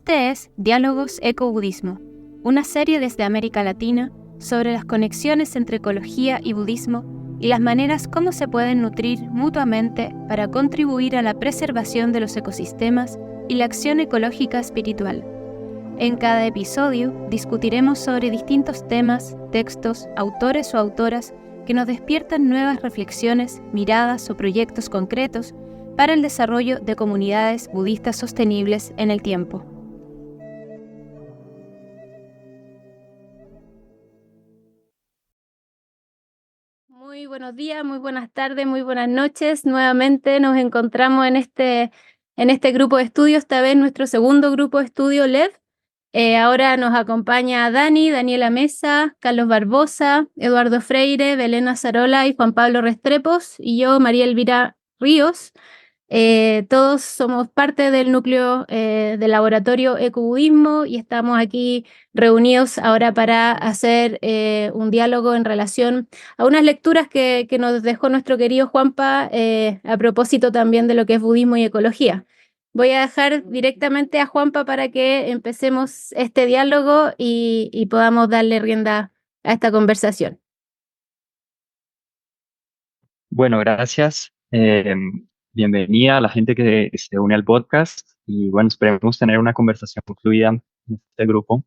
Este es Diálogos Eco-Budismo, una serie desde América Latina sobre las conexiones entre ecología y budismo y las maneras como se pueden nutrir mutuamente para contribuir a la preservación de los ecosistemas y la acción ecológica espiritual. En cada episodio discutiremos sobre distintos temas, textos, autores o autoras que nos despiertan nuevas reflexiones, miradas o proyectos concretos para el desarrollo de comunidades budistas sostenibles en el tiempo. Muy buenos días, muy buenas tardes, muy buenas noches. Nuevamente nos encontramos en este grupo de estudio, esta vez nuestro segundo grupo de estudio LED. Ahora nos acompaña Daniela Mesa, Carlos Barbosa, Eduardo Freire, Belén Azarola y Juan Pablo Restrepos, y yo, María Elvira Ríos. Todos somos parte del núcleo del laboratorio Ecobudismo y estamos aquí reunidos ahora para hacer un diálogo en relación a unas lecturas que nos dejó nuestro querido Juanpa a propósito también de lo que es budismo y ecología. Voy a dejar directamente a Juanpa para que empecemos este diálogo y podamos darle rienda a esta conversación. Bueno, gracias. Bienvenida a la gente que se une al podcast y bueno, esperemos tener una conversación fluida en este grupo.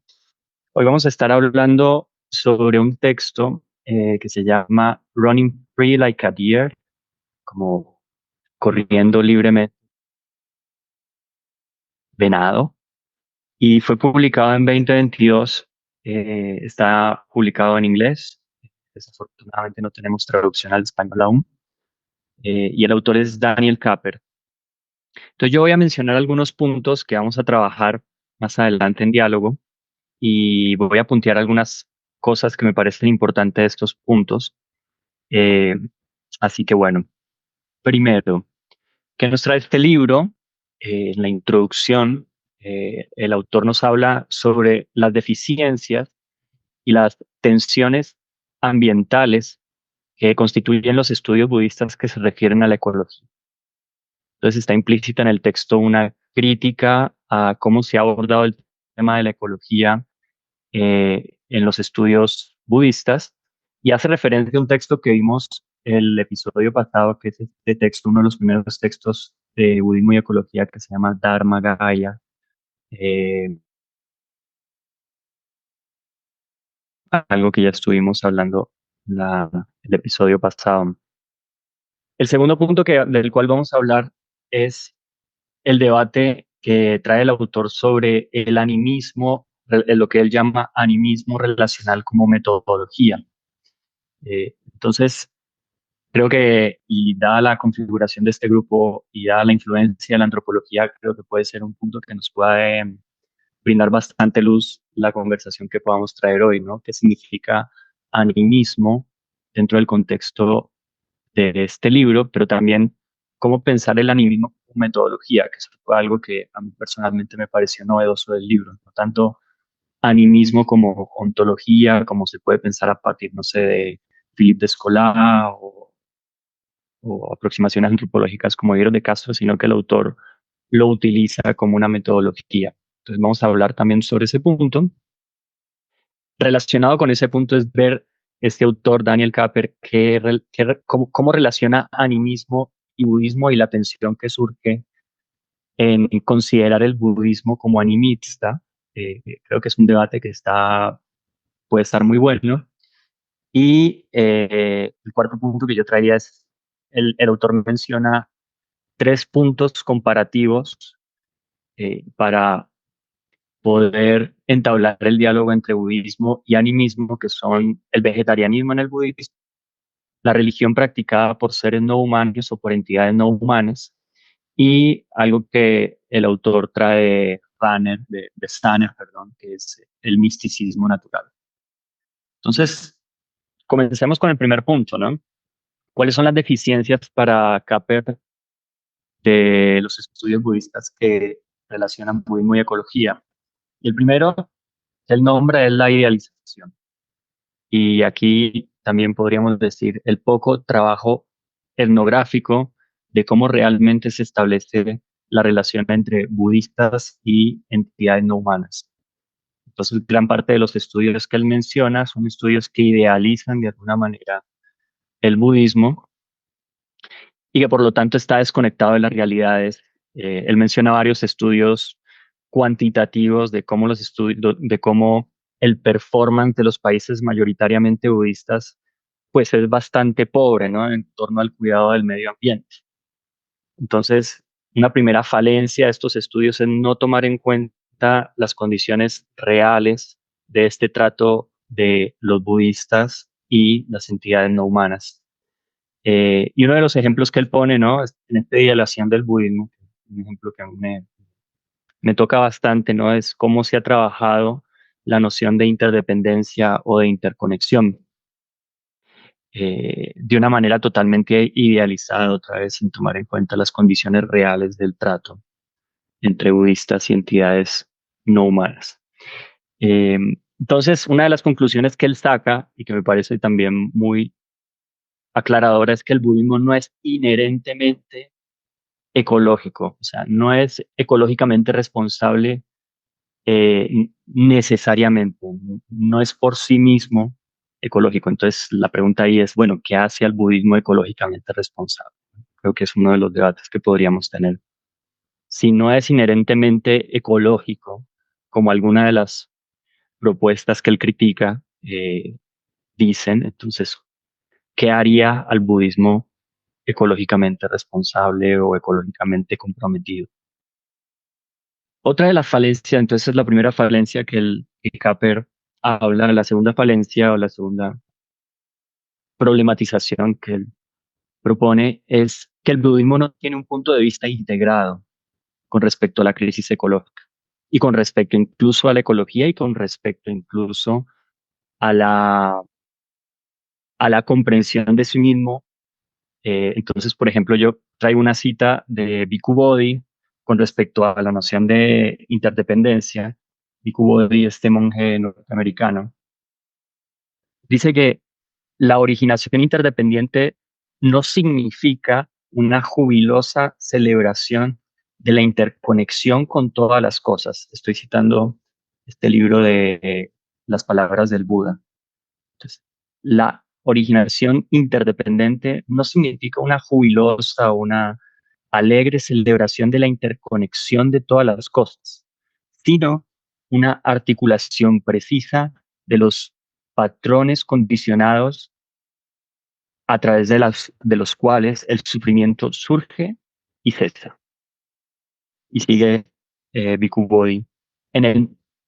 Hoy vamos a estar hablando sobre un texto que se llama Running Free Like a Deer, como corriendo libremente, venado, y fue publicado en 2022. Está publicado en inglés. Desafortunadamente no tenemos traducción al español aún. Y el autor es Daniel Kapper. Entonces yo voy a mencionar algunos puntos que vamos a trabajar más adelante en diálogo y voy a puntear algunas cosas que me parecen importantes de estos puntos. Eh, Así que bueno, primero, ¿qué nos trae este libro? En la introducción, el autor nos habla sobre las deficiencias y las tensiones ambientales que constituyen los estudios budistas que se refieren a la ecología. Entonces está implícita en el texto una crítica a cómo se ha abordado el tema de la ecología en los estudios budistas y hace referencia a un texto que vimos el episodio pasado, que es este texto, uno de los primeros textos de budismo y ecología que se llama Dharma Gaya, algo que ya estuvimos hablando el episodio pasado. El segundo punto del cual vamos a hablar es el debate que trae el autor sobre el animismo, lo que él llama animismo relacional como metodología. Entonces, creo que, y dada la configuración de este grupo y dada la influencia de la antropología, creo que puede ser un punto que nos puede brindar bastante luz la conversación que podamos traer hoy, ¿no? ¿Qué significa animismo dentro del contexto de este libro, pero también cómo pensar el animismo como metodología, que eso fue algo que a mí personalmente me pareció novedoso del libro, no tanto animismo como ontología, como se puede pensar a partir, no sé, de Philippe Descola o aproximaciones antropológicas como Eero de Castro, sino que el autor lo utiliza como una metodología. Entonces vamos a hablar también sobre ese punto. Relacionado con ese punto es ver este autor, Daniel Kapper, cómo relaciona animismo y budismo y la tensión que surge en considerar el budismo como animista. Creo que es un debate que puede estar muy bueno. Y el cuarto punto que yo traería es, el autor menciona 3 puntos comparativos para poder entablar el diálogo entre budismo y animismo, que son el vegetarianismo en el budismo, la religión practicada por seres no humanos o por entidades no humanas, y algo que el autor trae de Stanner, perdón, que es el misticismo natural. Entonces, comencemos con el primer punto, ¿no? ¿Cuáles son las deficiencias para Kapper de los estudios budistas que relacionan budismo y ecología? Y el primero, el nombre es la idealización. Y aquí también podríamos decir el poco trabajo etnográfico de cómo realmente se establece la relación entre budistas y entidades no humanas. Entonces, gran parte de los estudios que él menciona son estudios que idealizan de alguna manera el budismo y que por lo tanto está desconectado de las realidades. Él menciona varios estudios cuantitativos de cómo los estudios, de cómo el performance de los países mayoritariamente budistas pues es bastante pobre, ¿no? En torno al cuidado del medio ambiente. Entonces, una primera falencia de estos estudios es no tomar en cuenta las condiciones reales de este trato de los budistas y las entidades no humanas. Y uno de los ejemplos que él pone, ¿no? En esta idealización del budismo, un ejemplo que a mí me toca bastante, ¿no? Es cómo se ha trabajado la noción de interdependencia o de interconexión de una manera totalmente idealizada, otra vez sin tomar en cuenta las condiciones reales del trato entre budistas y entidades no humanas. Eh, entonces, una de las conclusiones que él saca y que me parece también muy aclaradora es que el budismo no es inherentemente ecológico, o sea, no es ecológicamente responsable necesariamente, no es por sí mismo ecológico. Entonces, la pregunta ahí es, bueno, ¿qué hace al budismo ecológicamente responsable? Creo que es uno de los debates que podríamos tener. Si no es inherentemente ecológico, como alguna de las propuestas que él critica dicen, entonces, ¿qué haría al budismo ecológicamente responsable o ecológicamente comprometido? Otra de las falencias, entonces la primera falencia que Capper habla, la segunda falencia o la segunda problematización que él propone es que el budismo no tiene un punto de vista integrado con respecto a la crisis ecológica y con respecto incluso a la ecología y con respecto incluso a a la comprensión de sí mismo. Entonces, por ejemplo, yo traigo una cita de Bhikkhu Bodhi con respecto a la noción de interdependencia. Bhikkhu Bodhi, este monje norteamericano, dice que la originación interdependiente no significa una jubilosa celebración de la interconexión con todas las cosas. Estoy citando este libro de Las palabras del Buda. Entonces, la originación interdependiente no significa una jubilosa o una alegre celebración de la interconexión de todas las cosas, sino una articulación precisa de los patrones condicionados a través de los cuales el sufrimiento surge y cesa. Y sigue Bhikkhu Bodhi.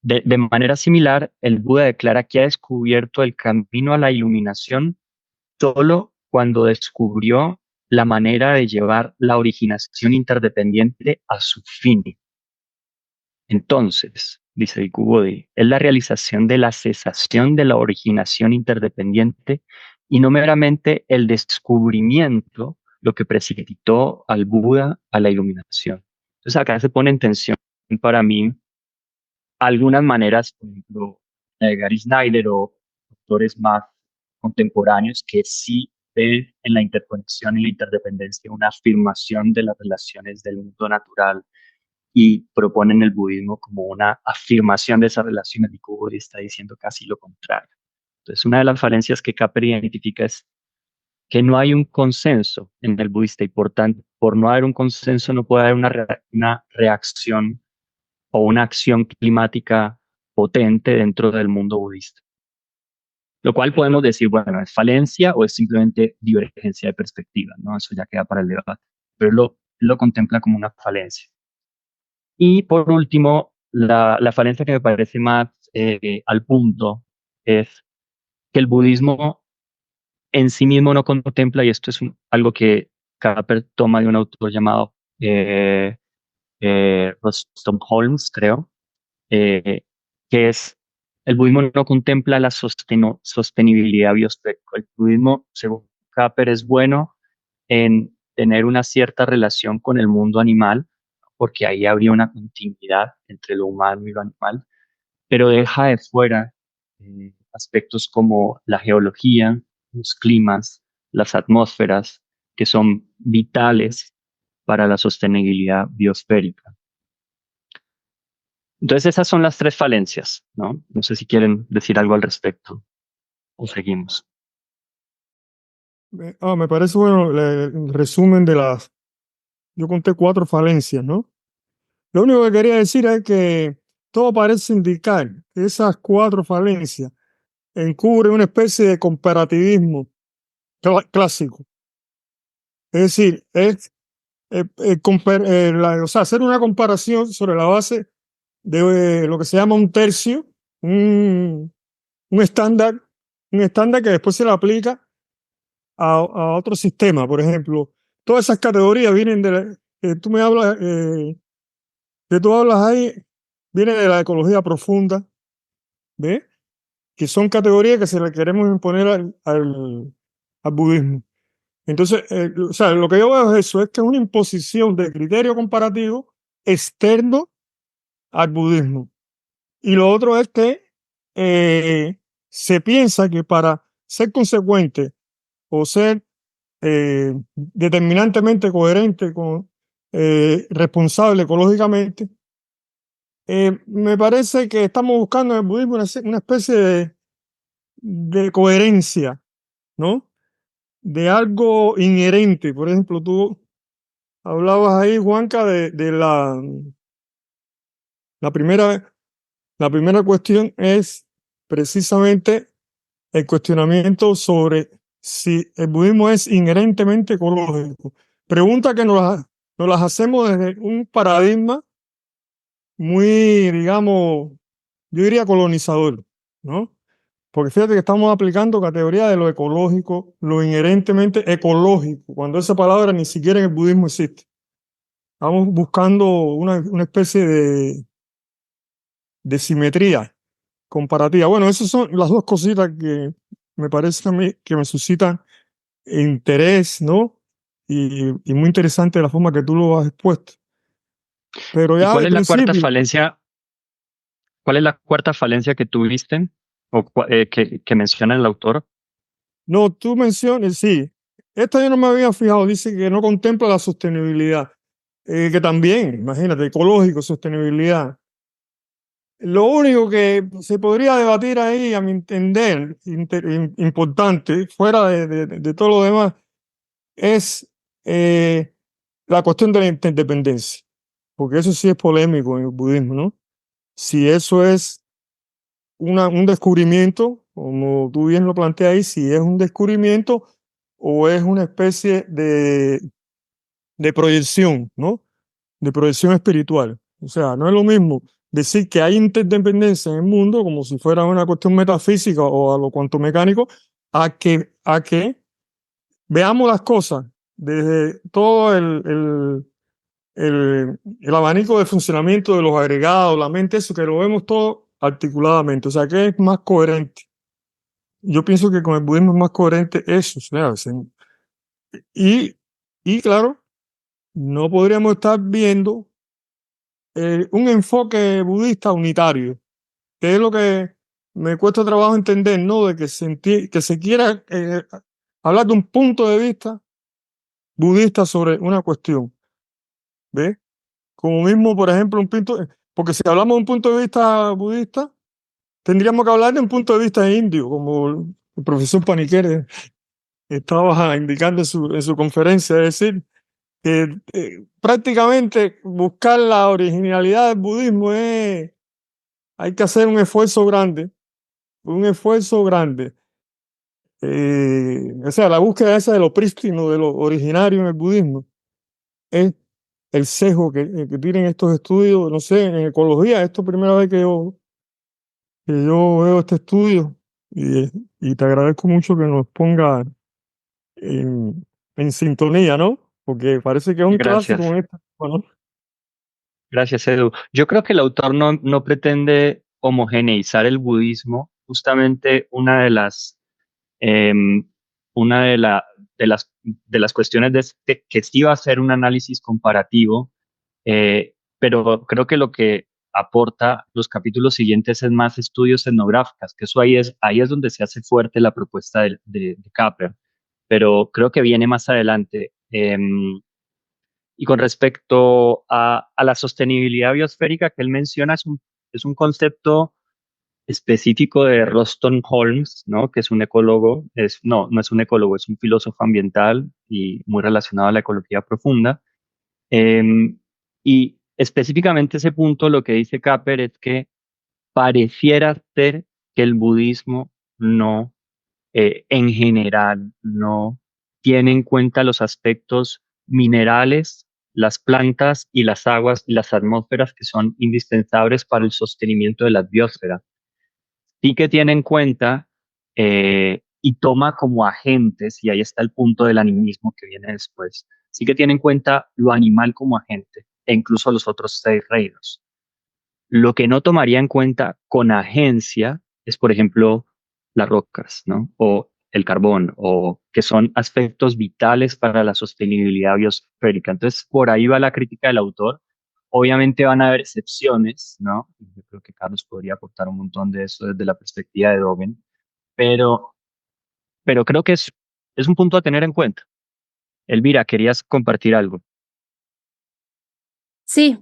De manera similar, el Buda declara que ha descubierto el camino a la iluminación solo cuando descubrió la manera de llevar la originación interdependiente a su fin. Entonces, dice Bhikkhu Bodhi, es la realización de la cesación de la originación interdependiente y no meramente el descubrimiento lo que precipitó al Buda a la iluminación. Entonces acá se pone en tensión para mí algunas maneras, por ejemplo, la de Gary Snyder o autores más contemporáneos que sí ven en la interconexión y la interdependencia una afirmación de las relaciones del mundo natural y proponen el budismo como una afirmación de esas relaciones, y Kubo está diciendo casi lo contrario. Entonces, una de las falencias que Capper identifica es que no hay un consenso en el budista y por tanto, por no haber un consenso no puede haber una reacción o una acción climática potente dentro del mundo budista. Lo cual podemos decir, bueno, ¿es falencia o es simplemente divergencia de perspectiva? ¿No? Eso ya queda para el debate. Pero lo contempla como una falencia. Y por último, la falencia que me parece más al punto es que el budismo en sí mismo no contempla, y esto es algo que Capper toma de un autor llamado Rustom Holmes, creo, eh, que es el budismo no contempla la sostenibilidad biosférica. El budismo, según Capper, es bueno en tener una cierta relación con el mundo animal, porque ahí habría una continuidad entre lo humano y lo animal, pero deja de fuera aspectos como la geología, los climas, las atmósferas, que son vitales para la sostenibilidad biosférica. Entonces esas son las tres falencias, ¿no? No sé si quieren decir algo al respecto o seguimos. Me parece bueno el resumen de las... Yo conté 4 falencias, ¿no? Lo único que quería decir es que todo parece indicar que esas 4 falencias encubren una especie de comparativismo clásico. Es decir, o sea, hacer una comparación sobre la base de lo que se llama un tercio, un, un estándar, un estándar que después se le aplica a otro sistema. Por ejemplo, todas esas categorías vienen de que tú me hablas, que tú hablas ahí, vienen de la ecología profunda, ¿ves? Que son categorías que se le queremos imponer al budismo. Entonces, o sea, lo que yo veo es eso, es que es una imposición de criterio comparativo externo al budismo. Y lo otro es que se piensa que para ser consecuente o ser determinantemente coherente con responsable ecológicamente, me parece que estamos buscando en el budismo una especie de coherencia, ¿no? De algo inherente. Por ejemplo, tú hablabas ahí, Juanca, de la primera, la primera cuestión es precisamente el cuestionamiento sobre si el budismo es inherentemente ecológico. Pregunta que nos las hacemos desde un paradigma muy, digamos, yo diría colonizador, ¿no? Porque fíjate que estamos aplicando categoría de lo ecológico, lo inherentemente ecológico, cuando esa palabra ni siquiera en el budismo existe. Estamos buscando una especie de simetría comparativa. Bueno, esas son las dos cositas que me parece a mí que me suscitan interés, ¿no? Y muy interesante la forma que tú lo has expuesto. Pero ¿Y ya cuál de es la cuarta principio, falencia? ¿Cuál es la cuarta falencia que tuviste o que menciona el autor? no, tú mencionas, sí, esta yo no me había fijado, dice que no contempla la sostenibilidad, que también, imagínate, ecológico, sostenibilidad. Lo único que se podría debatir ahí, a mi entender, importante, fuera de todo lo demás, es la cuestión de la interdependencia, porque eso sí es polémico en el budismo, ¿no? Si eso es un descubrimiento, como tú bien lo planteas ahí, si es un descubrimiento o es una especie de proyección, ¿no? De proyección espiritual. O sea, no es lo mismo decir que hay interdependencia en el mundo como si fuera una cuestión metafísica o a lo cuanto mecánico, a que veamos las cosas desde todo el abanico de funcionamiento de los agregados, la mente, eso que lo vemos todo articuladamente. O sea, que es más coherente. Yo pienso que con el budismo es más coherente eso. O sea, y, y claro, no podríamos estar viendo un enfoque budista unitario, que es lo que me cuesta trabajo entender, ¿no? De que se quiera hablar de un punto de vista budista sobre una cuestión, ¿ves? Como mismo, por ejemplo, porque si hablamos de un punto de vista budista, tendríamos que hablar de un punto de vista indio, como el profesor Paniquer estaba indicando en su conferencia, es decir, que prácticamente buscar la originalidad del budismo hay que hacer un esfuerzo grande. O sea, la búsqueda esa de lo prístino, de lo originario en el budismo, es el sesgo que tienen estos estudios, no sé, en ecología, esto es la primera vez que yo veo este estudio y te agradezco mucho que nos ponga en sintonía, ¿no? Porque parece que es un clásico Gracias. en esta, bueno, Gracias, Edu. Yo creo que el autor no pretende homogeneizar el budismo. Justamente em, una de las cuestiones de que sí va a ser un análisis comparativo, pero creo que lo que aporta los capítulos siguientes es más estudios etnográficos, que eso ahí es donde se hace fuerte la propuesta de Capper, pero creo que viene más adelante. Y con respecto a la sostenibilidad biosférica que él menciona, es un concepto específico de Ruston Holmes, ¿no? Que es un ecólogo, no es un ecólogo, es un filósofo ambiental y muy relacionado a la ecología profunda. Em, y específicamente ese punto lo que dice Capper es que pareciera ser que el budismo no, en general, no tiene en cuenta los aspectos minerales, las plantas y las aguas y las atmósferas que son indispensables para el sostenimiento de la biosfera. Sí que tiene en cuenta y toma como agentes, y ahí está el punto del animismo que viene después, sí que tiene en cuenta lo animal como agente e incluso los otros 6 reinos. Lo que no tomaría en cuenta con agencia es, por ejemplo, las rocas, ¿no? O el carbón, o que son aspectos vitales para la sostenibilidad biosférica. Entonces, por ahí va la crítica del autor. Obviamente van a haber excepciones, ¿no? Yo creo que Carlos podría aportar un montón de eso desde la perspectiva de Dogen, pero, pero creo que es un punto a tener en cuenta. Elvira, querías compartir algo. Sí,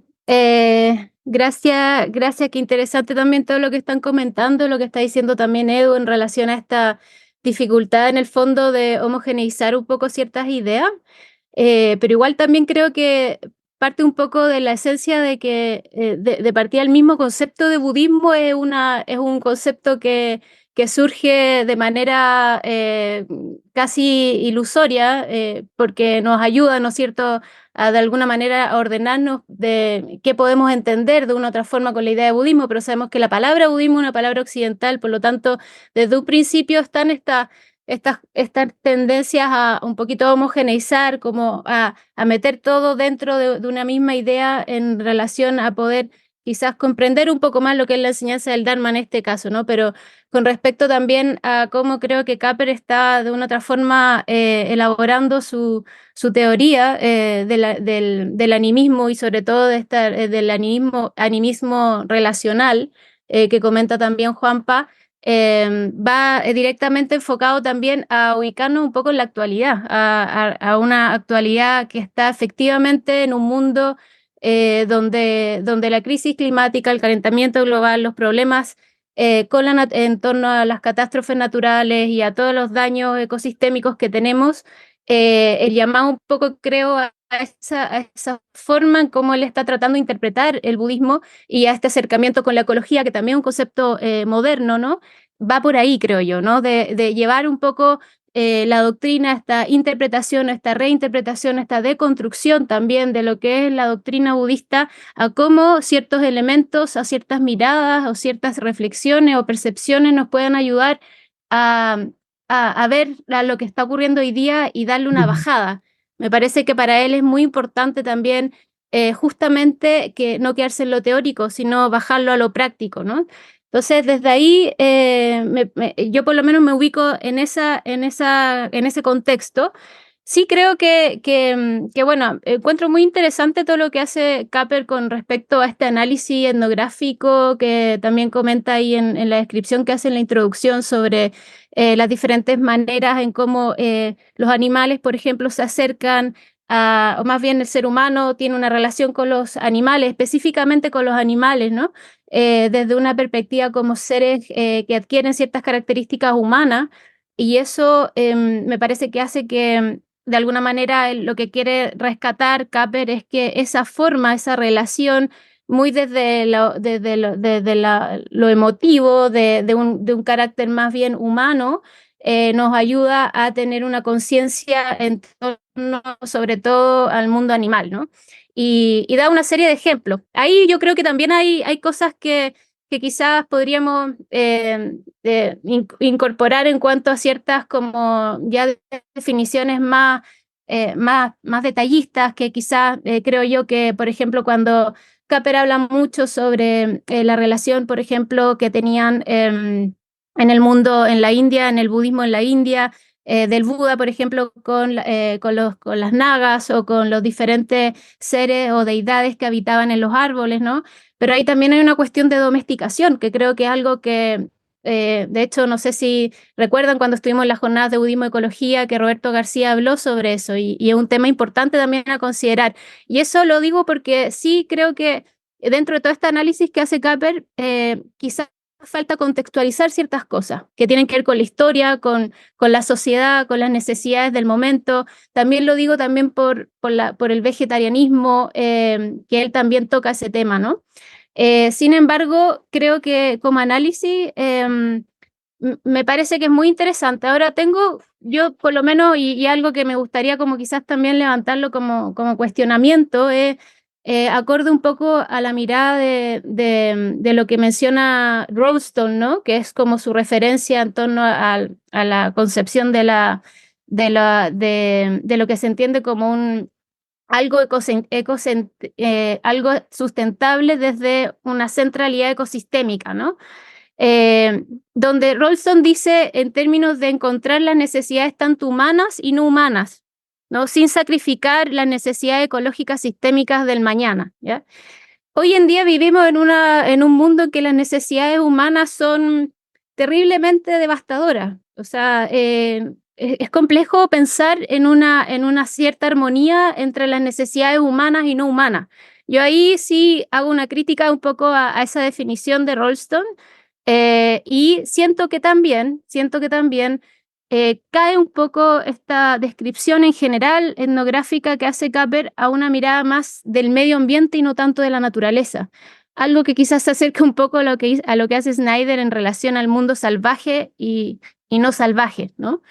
gracias, qué interesante también todo lo que están comentando, lo que está diciendo también Edu en relación a esta dificultad en el fondo de homogeneizar un poco ciertas ideas. Pero igual también creo que parte un poco de la esencia de que de partida el mismo concepto de budismo es un concepto que surge de manera casi ilusoria, porque nos ayuda, ¿no es cierto?, de alguna manera a ordenarnos de qué podemos entender de una u otra forma con la idea de budismo, pero sabemos que la palabra budismo es una palabra occidental, por lo tanto, desde un principio están estas tendencias a un poquito homogeneizar, como a meter todo dentro de una misma idea en relación a poder quizás comprender un poco más lo que es la enseñanza del Dharma en este caso, ¿no? Pero con respecto también a cómo creo que Capper está de una otra forma elaborando su teoría del animismo y sobre todo del animismo relacional que comenta también Juanpa, va directamente enfocado también a ubicarnos un poco en la actualidad, a una actualidad que está efectivamente en un mundo donde la crisis climática, el calentamiento global, los problemas en torno a las catástrofes naturales y a todos los daños ecosistémicos que tenemos, el llamado un poco, creo, a esa forma en cómo él está tratando de interpretar el budismo y a este acercamiento con la ecología, que también es un concepto moderno, ¿no? Va por ahí, creo yo, ¿no? De llevar un poco la doctrina, esta interpretación, esta reinterpretación, esta deconstrucción también de lo que es la doctrina budista, a cómo ciertos elementos, a ciertas miradas o ciertas reflexiones o percepciones nos pueden ayudar a, a ver lo que está ocurriendo hoy día y darle una bajada. Me parece que para él es muy importante también justamente que no quedarse en lo teórico, sino bajarlo a lo práctico, ¿no? Entonces, desde ahí, yo por lo menos me ubico en ese contexto. Sí creo que, bueno, encuentro muy interesante todo lo que hace Capper con respecto a este análisis etnográfico que también comenta ahí en la descripción que hace en la introducción sobre las diferentes maneras en cómo los animales, por ejemplo, se acercan o más bien el ser humano tiene una relación con los animales, específicamente con los animales, ¿no? Desde una perspectiva como seres que adquieren ciertas características humanas, y eso me parece que hace que de alguna manera lo que quiere rescatar Capper es que esa forma, esa relación, muy desde lo emotivo, de un carácter más bien humano, nos ayuda a tener una conciencia en torno sobre todo al mundo animal, ¿no? Y da una serie de ejemplos. Ahí yo creo que también hay cosas que quizás podríamos incorporar en cuanto a ciertas como ya definiciones más detallistas, que quizás creo yo que, por ejemplo, cuando Capper habla mucho sobre la relación, por ejemplo, que tenían en el mundo, en la India, en el budismo en la India, del Buda, por ejemplo, con las nagas o con los diferentes seres o deidades que habitaban en los árboles, ¿no? Pero ahí también hay una cuestión de domesticación, que creo que es algo que De hecho, no sé si recuerdan cuando estuvimos en las jornadas de budismo y ecología que Roberto García habló sobre eso y es un tema importante también a considerar. Y eso lo digo porque sí creo que dentro de todo este análisis que hace Capper, quizás falta contextualizar ciertas cosas que tienen que ver con la historia, con la sociedad, con las necesidades del momento. También lo digo también por el vegetarianismo, que él también toca ese tema, ¿no? Sin embargo, creo que como análisis me parece que es muy interesante. Ahora tengo, yo por lo menos, y algo que me gustaría como quizás también levantarlo como cuestionamiento, es acorde un poco a la mirada de lo que menciona Rollston, ¿no? Que es como su referencia en torno a la concepción de lo que se entiende como algo, algo sustentable desde una centralidad ecosistémica, ¿no? Donde Rolston dice en términos de encontrar las necesidades tanto humanas y no humanas, ¿no? Sin sacrificar las necesidades ecológicas sistémicas del mañana, ¿ya? Hoy en día vivimos en un mundo en que las necesidades humanas son terriblemente devastadoras. O sea, es complejo pensar en una cierta armonía entre las necesidades humanas y no humanas. Yo ahí sí hago una crítica un poco a esa definición de Rolston, y siento que también cae un poco esta descripción en general etnográfica que hace Capper a una mirada más del medio ambiente y no tanto de la naturaleza. Algo que quizás se acerca un poco a lo que hace Snyder en relación al mundo salvaje y no salvaje, ¿no?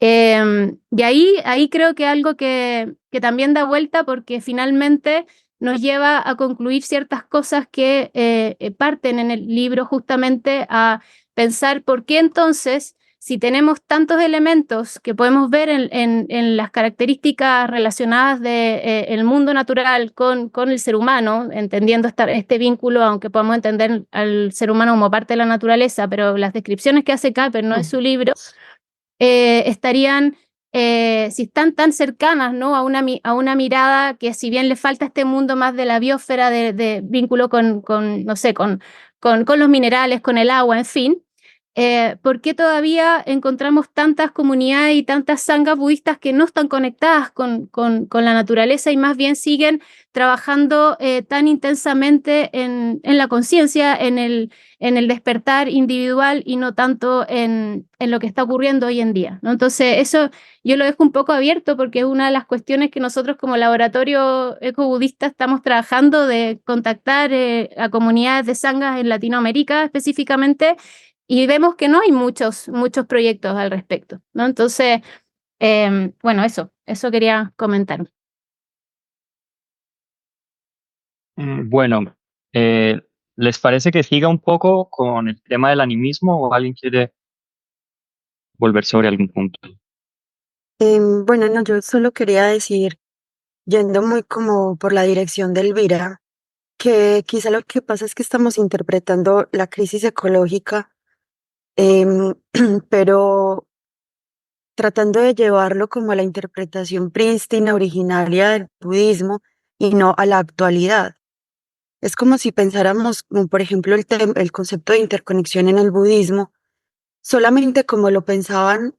Y ahí creo que algo que también da vuelta porque finalmente nos lleva a concluir ciertas cosas que parten en el libro justamente a pensar por qué entonces, si tenemos tantos elementos que podemos ver en las características relacionadas del mundo natural con el ser humano, entendiendo este vínculo, aunque podamos entender al ser humano como parte de la naturaleza, pero las descripciones que hace Capper no es su libro, estarían, si están tan cercanas, ¿no? A una mirada que si bien le falta este mundo más de la biosfera, de vínculo no sé, con los minerales, con el agua, en fin, ¿por qué todavía encontramos tantas comunidades y tantas sanghas budistas que no están conectadas con la naturaleza y más bien siguen trabajando tan intensamente en la conciencia, en el despertar individual y no tanto en lo que está ocurriendo hoy en día, ¿no? Entonces, eso yo lo dejo un poco abierto porque es una de las cuestiones que nosotros como laboratorio ecobudista estamos trabajando de contactar a comunidades de sanghas en Latinoamérica específicamente y vemos que no hay muchos proyectos al respecto, ¿no? Entonces, bueno, eso quería comentar. Bueno, ¿les parece que siga un poco con el tema del animismo o alguien quiere volver sobre algún punto? Bueno, no, yo solo quería decir, yendo muy como por la dirección de Elvira, que quizá lo que pasa es que estamos interpretando la crisis ecológica, em, pero tratando de llevarlo como a la interpretación prístina, originaria del budismo y no a la actualidad. Es como si pensáramos, como por ejemplo, el concepto de interconexión en el budismo, solamente como lo pensaban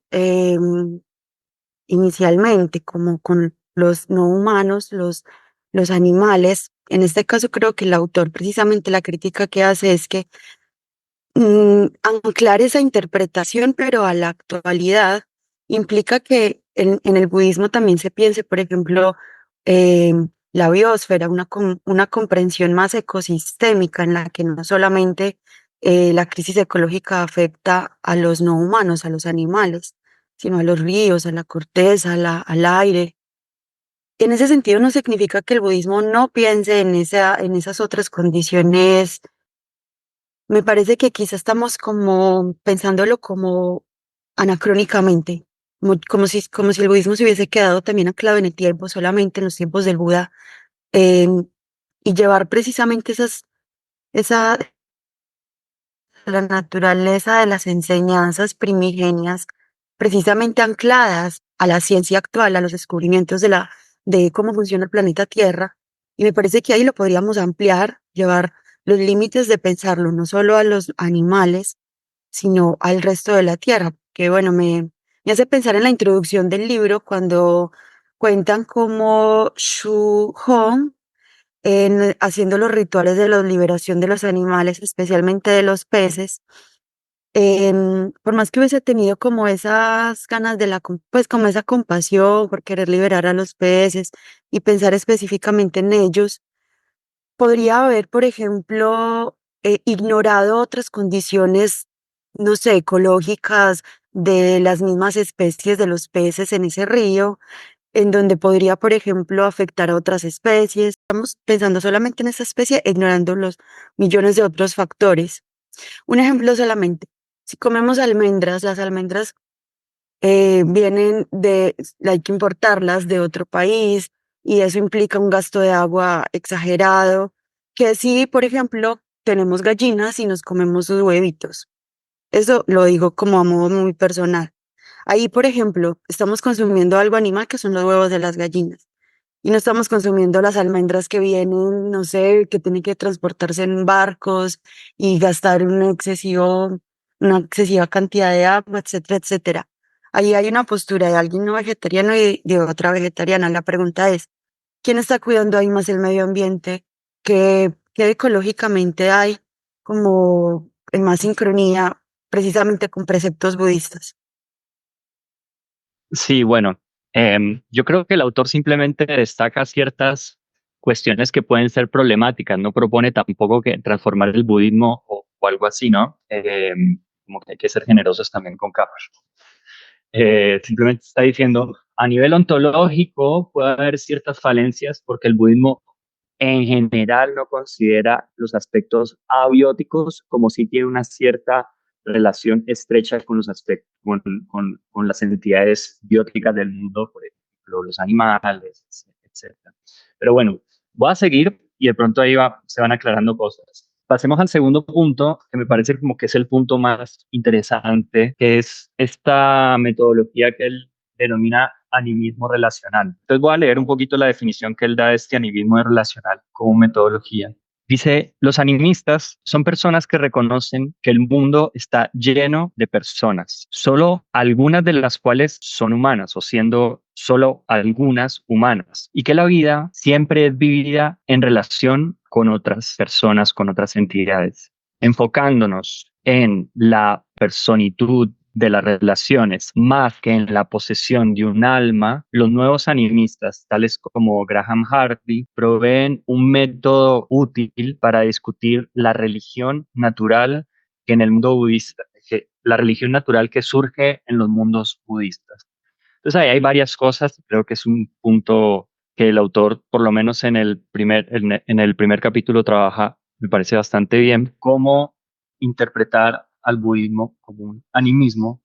inicialmente, como con los no humanos, los animales. En este caso creo que el autor precisamente la crítica que hace es que anclar esa interpretación, pero a la actualidad, implica que en el budismo también se piense, por ejemplo, eh, la biosfera, una comprensión más ecosistémica en la que no solamente la crisis ecológica afecta a los no humanos, a los animales, sino a los ríos, a la corteza, al aire. En ese sentido no significa que el budismo no piense en esas otras condiciones. Me parece que quizá estamos como pensándolo como anacrónicamente, como si el budismo se hubiese quedado también anclado en el tiempo, solamente en los tiempos del Buda, em, y llevar precisamente esa, la naturaleza de las enseñanzas primigenias, precisamente ancladas a la ciencia actual, a los descubrimientos de cómo funciona el planeta Tierra. Y me parece que ahí lo podríamos ampliar, llevar los límites de pensarlo, no solo a los animales, sino al resto de la tierra. Que bueno, me hace pensar en la introducción del libro cuando cuentan cómo Shu Hong, haciendo los rituales de la liberación de los animales, especialmente de los peces, por más que hubiese tenido como esas ganas de pues como esa compasión por querer liberar a los peces y pensar específicamente en ellos, podría haber, por ejemplo, ignorado otras condiciones, no sé, ecológicas de las mismas especies de los peces en ese río, en donde podría, por ejemplo, afectar a otras especies. Estamos pensando solamente en esa especie, ignorando los millones de otros factores. Un ejemplo solamente. Si comemos almendras, las almendras hay que importarlas de otro país y eso implica un gasto de agua exagerado, que si, por ejemplo, tenemos gallinas y nos comemos sus huevitos. Eso lo digo como a modo muy personal. Ahí, por ejemplo, estamos consumiendo algo animal que son los huevos de las gallinas y no estamos consumiendo las almendras que vienen, no sé, que tienen que transportarse en barcos y gastar una excesiva cantidad de agua, etcétera, etcétera. Ahí hay una postura de alguien no vegetariano y de otra vegetariana. La pregunta es, ¿quién está cuidando ahí más el medio ambiente? ¿Qué ecológicamente hay como en más sincronía precisamente con preceptos budistas? Sí, bueno, yo creo que el autor simplemente destaca ciertas cuestiones que pueden ser problemáticas, no propone tampoco que transformar el budismo o algo así, ¿no? Como que hay que ser generosos también con capas. Simplemente está diciendo, a nivel ontológico puede haber ciertas falencias porque el budismo en general no considera los aspectos abióticos como si tiene una cierta relación estrecha con los aspectos, con las entidades bióticas del mundo, por ejemplo, los animales, etcétera. Pero bueno, voy a seguir y de pronto se van aclarando cosas. Pasemos al segundo punto, que me parece como que es el punto más interesante, que es esta metodología que él denomina animismo relacional. Entonces voy a leer un poquito la definición que él da de este animismo relacional como metodología. Dice, los animistas son personas que reconocen que el mundo está lleno de personas, solo algunas de las cuales son humanas o siendo solo algunas humanas, y que la vida siempre es vivida en relación con otras personas, con otras entidades, enfocándonos en la personitud de las relaciones más que en la posesión de un alma, los nuevos animistas, tales como Graham Hardy, proveen un método útil para discutir la religión natural que en el mundo budista, la religión natural que surge en los mundos budistas. Entonces ahí hay varias cosas, creo que es un punto que el autor, por lo menos en el primer capítulo, trabaja, me parece bastante bien, cómo interpretar al budismo como un animismo,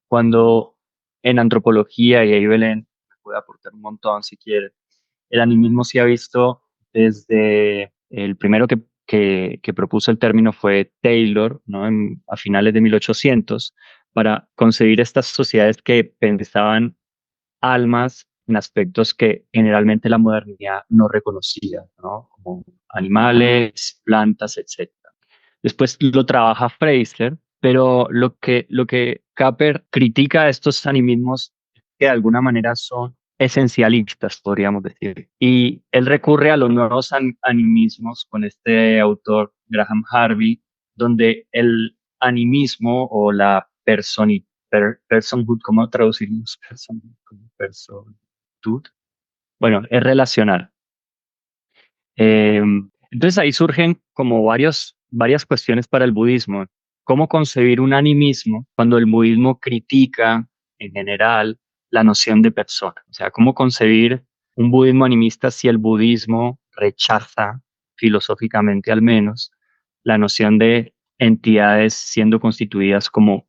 cuando en antropología, y ahí Belén me puede aportar un montón si quiere, el animismo se ha visto desde el primero que propuso el término fue Taylor, ¿no? A finales de 1800, para concebir estas sociedades que pensaban almas en aspectos que generalmente la modernidad no reconocía, ¿no? Como animales, plantas, etcétera. Después lo trabaja Fraser, pero lo que Capper critica de estos animismos es que de alguna manera son esencialistas, podríamos decir. Y él recurre a los nuevos animismos con este autor, Graham Harvey, donde el animismo o la personhood, ¿cómo traducimos personhood como personitud? Bueno, es relacional. Eh, entonces ahí surgen como varias cuestiones para el budismo. ¿Cómo concebir un animismo cuando el budismo critica en general la noción de persona? O sea, ¿cómo concebir un budismo animista si el budismo rechaza, filosóficamente al menos, la noción de entidades siendo constituidas como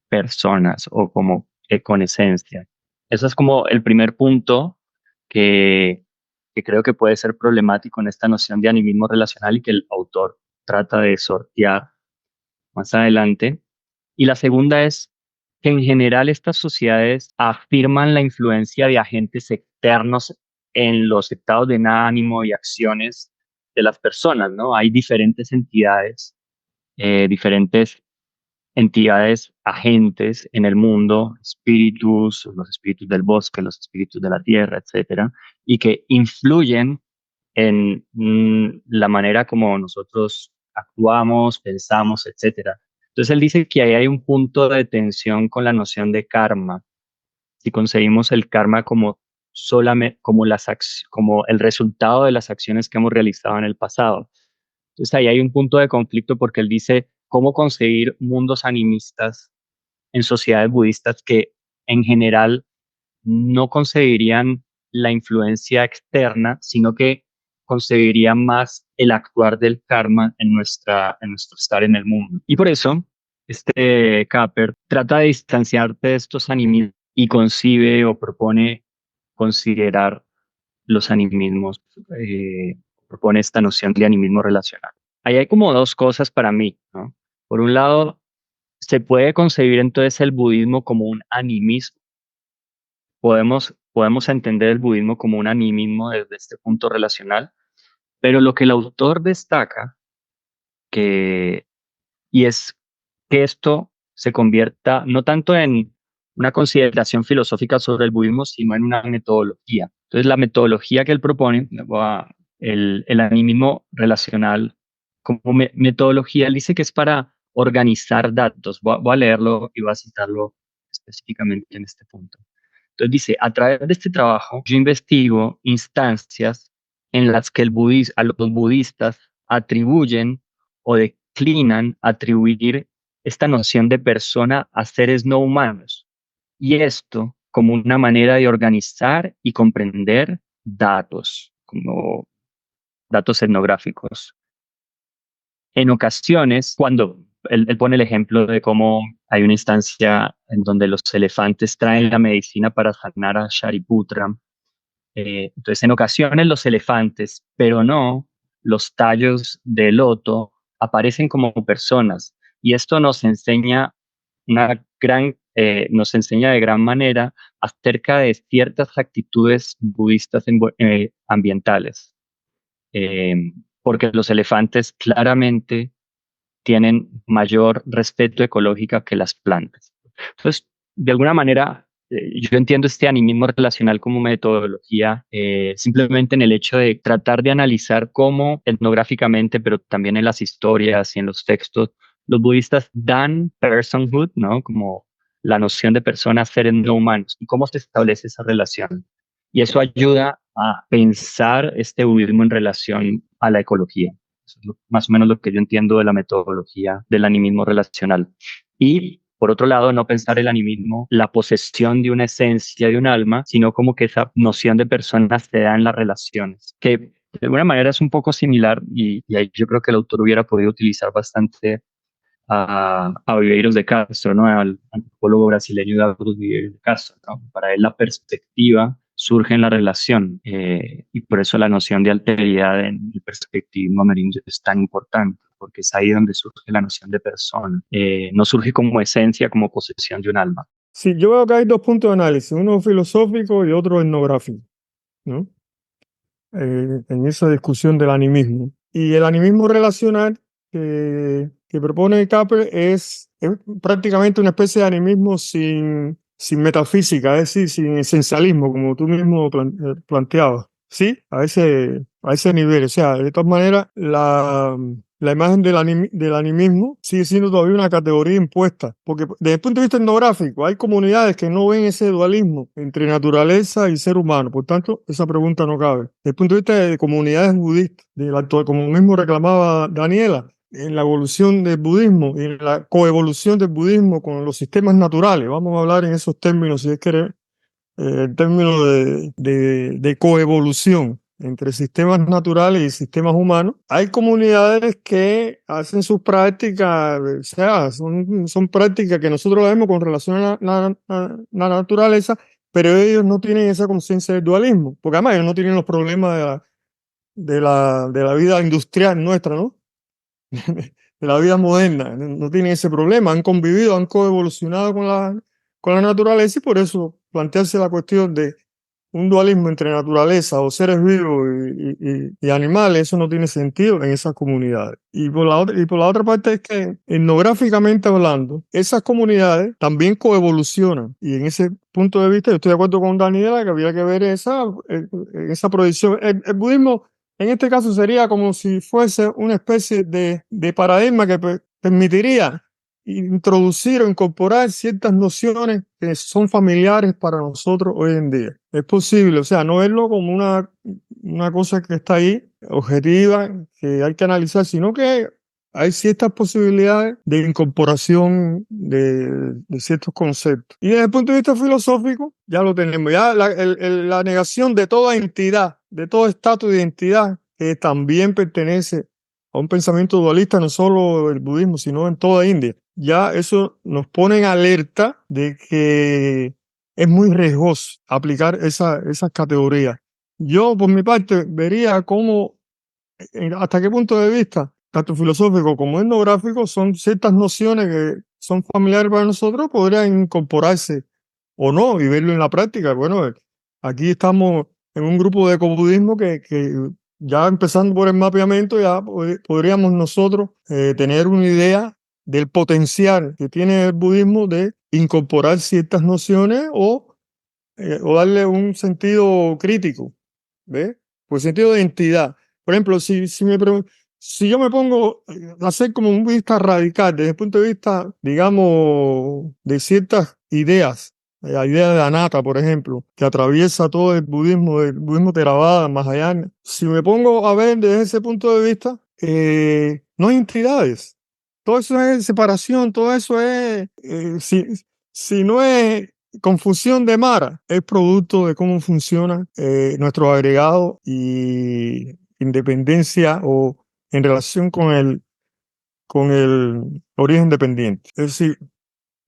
personas o como con esencia? Eso es como el primer punto que creo que puede ser problemático en esta noción de animismo relacional y que el autor trata de sortear más adelante. Y la segunda es que en general estas sociedades afirman la influencia de agentes externos en los estados de ánimo y acciones de las personas, ¿no? Hay diferentes entidades, diferentes entidades agentes en el mundo, espíritus, los espíritus del bosque, los espíritus de la tierra, etcétera, y que influyen en la manera como nosotros actuamos, pensamos, etcétera. Entonces él dice que ahí hay un punto de tensión con la noción de karma. Si concebimos el karma como solamente como el resultado de las acciones que hemos realizado en el pasado. Entonces ahí hay un punto de conflicto porque él dice cómo concebir mundos animistas en sociedades budistas que en general no concebirían la influencia externa, sino que concebirían más el actuar del karma en nuestro estar en el mundo. Y por eso, este Capper trata de distanciarte de estos animismos y concibe o propone considerar los animismos, propone esta noción de animismo relacional. Ahí hay como dos cosas para mí, ¿no? Por un lado, se puede concebir entonces el budismo como un animismo. Podemos entender el budismo como un animismo desde este punto relacional, pero lo que el autor destaca que, y es que esto se convierta no tanto en una consideración filosófica sobre el budismo, sino en una metodología. Entonces, la metodología que él propone, el animismo relacional, como metodología, él dice que es para organizar datos. Voy a leerlo y voy a citarlo específicamente en este punto. Entonces dice, a través de este trabajo, yo investigo instancias en las que a los budistas atribuyen o declinan atribuir esta noción de persona a seres no humanos. Y esto como una manera de organizar y comprender datos, como datos etnográficos. En ocasiones, cuando él pone el ejemplo de cómo hay una instancia en donde los elefantes traen la medicina para sanar a Shariputra. Entonces, en ocasiones los elefantes, pero no los tallos de loto, aparecen como personas. Y esto nos enseña de gran manera acerca de ciertas actitudes budistas ambientales. Porque los elefantes claramente tienen mayor respeto ecológico que las plantas. Entonces, de alguna manera, yo entiendo este animismo relacional como metodología, simplemente en el hecho de tratar de analizar cómo etnográficamente, pero también en las historias y en los textos, los budistas dan personhood, ¿no? Como la noción de personas, seres no humanos, y cómo se establece esa relación. Y eso ayuda a pensar este budismo en relación a la ecología. Eso es más o menos lo que yo entiendo de la metodología del animismo relacional. Y por otro lado, no pensar el animismo, la posesión de una esencia, de un alma, sino como que esa noción de personas se da en las relaciones, que de alguna manera es un poco similar y ahí yo creo que el autor hubiera podido utilizar bastante a Viveiros de Castro, ¿no? Al antropólogo brasileño Douglas Viveiros de Castro, ¿no? Para él la perspectiva surge en la relación y por eso la noción de alteridad en el perspectivismo amerindio es tan importante, porque es ahí donde surge la noción de persona. No surge como esencia, como posesión de un alma. Sí, yo veo que hay dos puntos de análisis, uno filosófico y otro etnográfico, ¿no? En esa discusión del animismo. Y el animismo relacional que propone Capper es prácticamente una especie de animismo sin metafísica, es decir, sin esencialismo, como tú mismo planteabas. Sí, a ese nivel. O sea, de todas maneras, la imagen del animismo sigue siendo todavía una categoría impuesta, porque desde el punto de vista etnográfico hay comunidades que no ven ese dualismo entre naturaleza y ser humano, por tanto, esa pregunta no cabe. Desde el punto de vista de comunidades budistas, como mismo reclamaba Daniela, en la evolución del budismo y en la coevolución del budismo con los sistemas naturales, vamos a hablar en esos términos, si es que en términos de coevolución entre sistemas naturales y sistemas humanos. Hay comunidades que hacen sus prácticas, o sea, son prácticas que nosotros vemos con relación a la naturaleza, pero ellos no tienen esa conciencia del dualismo, porque además ellos no tienen los problemas de la vida industrial nuestra, ¿no? De la vida moderna, no tienen ese problema, han convivido, han coevolucionado con la naturaleza y por eso plantearse la cuestión de un dualismo entre naturaleza o seres vivos y animales, eso no tiene sentido en esas comunidades. Y por la otra parte es que, etnográficamente hablando, esas comunidades también coevolucionan. Y en ese punto de vista, yo estoy de acuerdo con Daniela que había que ver esa proyección. El budismo, en este caso, sería como si fuese una especie de paradigma que permitiría introducir o incorporar ciertas nociones que son familiares para nosotros hoy en día. Es posible, o sea, no verlo como una cosa que está ahí, objetiva, que hay que analizar, sino que hay ciertas posibilidades de incorporación de ciertos conceptos. Y desde el punto de vista filosófico, ya lo tenemos. Ya la negación de toda entidad, de todo estatus de identidad que también pertenece a un pensamiento dualista, no solo el budismo, sino en toda India. Ya eso nos pone en alerta de que es muy riesgoso aplicar esas categorías. Yo, por mi parte, vería cómo, hasta qué punto de vista, tanto filosófico como etnográfico, son ciertas nociones que son familiares para nosotros, podrían incorporarse o no y verlo en la práctica. Bueno, aquí estamos en un grupo de ecobudismo que ya empezando por el mapeamiento, ya podríamos nosotros tener una idea del potencial que tiene el budismo de incorporar ciertas nociones o darle un sentido crítico, ¿ves? Por sentido de identidad. Por ejemplo, si yo me pongo a hacer como un budista radical desde el punto de vista, digamos, de ciertas ideas, la idea de Anatta, por ejemplo, que atraviesa todo el budismo Theravada, Mahayana. Si me pongo a ver desde ese punto de vista, no hay entidades. Todo eso es separación, todo eso es, si no es confusión de Mara, es producto de cómo funciona nuestro agregado y independencia o en relación con el origen dependiente. Es decir,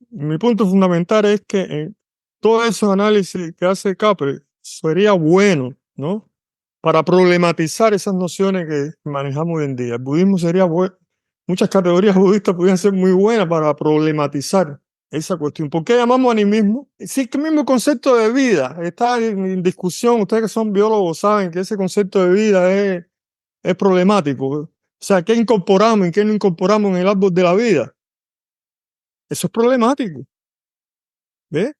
mi punto fundamental es que en todos esos análisis que hace Capri sería bueno, ¿no? Para problematizar esas nociones que manejamos hoy en día. El budismo sería bueno. Muchas categorías budistas podrían ser muy buenas para problematizar esa cuestión. ¿Por qué llamamos animismo? Sí, que el mismo concepto de vida está en discusión. Ustedes que son biólogos saben que ese concepto de vida es problemático. O sea, ¿qué incorporamos y qué no incorporamos en el árbol de la vida? Eso es problemático. ¿Ves?